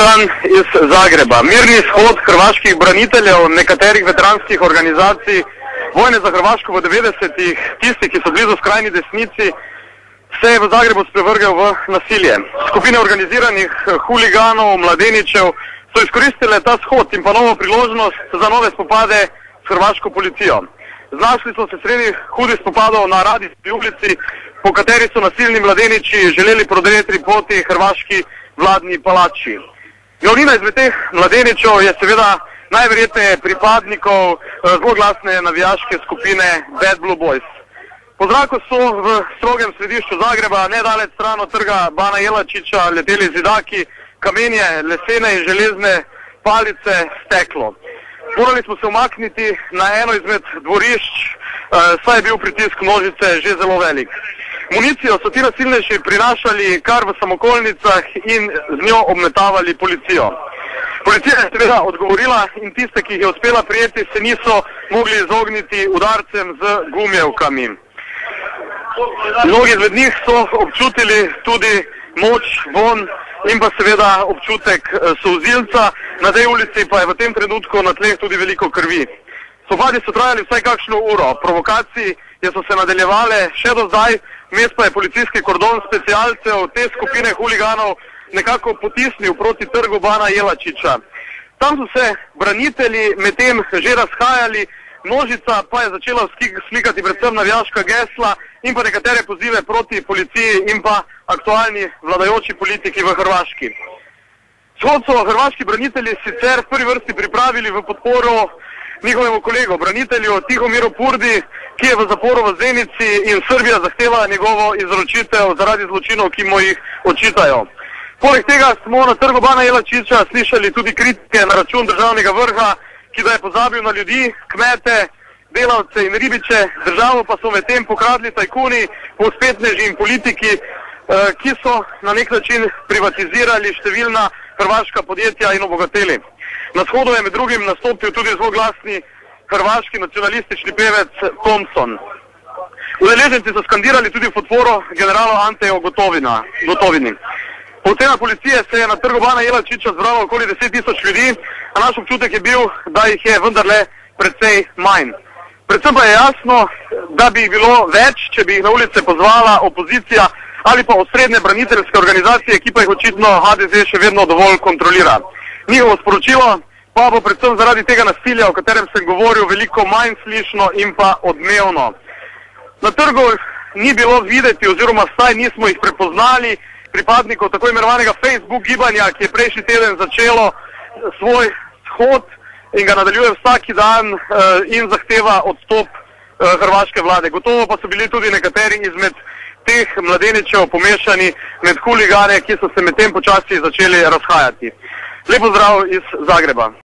dan iz Zagreba. Mirni shod hrvaških braniteljev, nekaterih veteranskih organizacij vojne za Hrvaško v 90-ih, tisti, ki so blizu skrajni desnici, se je v Zagrebu sprevrgel v nasilje. Skupine organiziranih huliganov, mladeničev so izkoristile ta shod in pa novo priložnost za nove spopade s hrvaško policijo. Znašli so se sredi hudih spopadov na Radijski ulici, po kateri so nasilni mladeniči želeli prodreti poti hrvaški vladni palači. Glavnina izmed teh mladeničev je seveda najverjetneje pripadnikov zloglasne navijaške skupine Bad Blue Boys. Po zraku so v strogem središču Zagreba, nedaleč stran od trga Bana Jelačića, leteli zidaki, kamenje, lesene in železne palice, steklo. Morali smo se umakniti na eno izmed dvorišč, saj je bil pritisk množice že zelo velik. Municijo so ti nasilneži prinašali kar v samokolnicah in z njo obmetavali policijo. Policija je seveda odgovorila in tiste, ki jih je uspela prijeti, se niso mogli izogniti udarcem z gumijevkami. Mnogi izmed njih so občutili tudi moč, von in pa seveda občutek solzivca. Na tej ulici pa je v tem trenutku na tleh tudi veliko krvi. Spopadi so trajali vsaj kakšno uro, provokaciji so se nadaljevale še do zdaj, vmes pa je policijski kordon specialcev te skupine huliganov nekako potisnil proti trgu Bana Jelačića. Tam so se branitelji medtem že razhajali, množica pa je začela slikati predvsem navijaška gesla in pa nekatere pozive proti policiji in pa aktualni vladajoči politiki v Hrvaški. Shod so hrvaški branitelji sicer v prvi vrsti pripravili v podporo njihovemu kolegu, branitelju Tihomiru Purdi, ki je v zaporu v Zenici in Srbija zahteva njegovo izročitev zaradi zločinov, ki mu jih očitajo. Poleg tega smo na trgu Bana Jelačića slišali tudi kritike na račun državnega vrha, ki da je pozabil na ljudi, kmete, delavce in ribiče, državo pa so medtem pokradli tajkuni, povspetneži in politiki, ki so na nek način privatizirali številna hrvaška podjetja in obogateli. Na shodu je med drugim nastopil tudi zloglasni hrvaški nacionalistični pevec Thompson. Udeleženci so skandirali tudi v podporo generalu Anteju Gotovini. Po ocenah policije se je na trgu Bana Jelačića zbralo okoli 10.000 ljudi, a naš občutek je bil, da jih je vendarle precej manj. Predvsem pa je jasno, da bi jih bilo več, če bi jih na ulice pozvala opozicija ali pa osrednje braniteljske organizacije, ki pa jih očitno HDZ še vedno dovolj kontrolira. Njihovo sporočilo pa bo predvsem zaradi tega nasilja, o katerem sem govoril, veliko manj slišno in pa odmevno. Na trgu ni bilo videti oziroma vsaj nismo jih prepoznali pripadnikov tako imenovanega Facebook gibanja, ki je prejšnji teden začelo svoj shod in ga nadaljuje vsaki dan in zahteva odstop hrvaške vlade. Gotovo pa so bili tudi nekateri izmed teh mladeničev pomešani med huligane, ki so se medtem počasi začeli razhajati. Lepo zdrav iz Zagreba.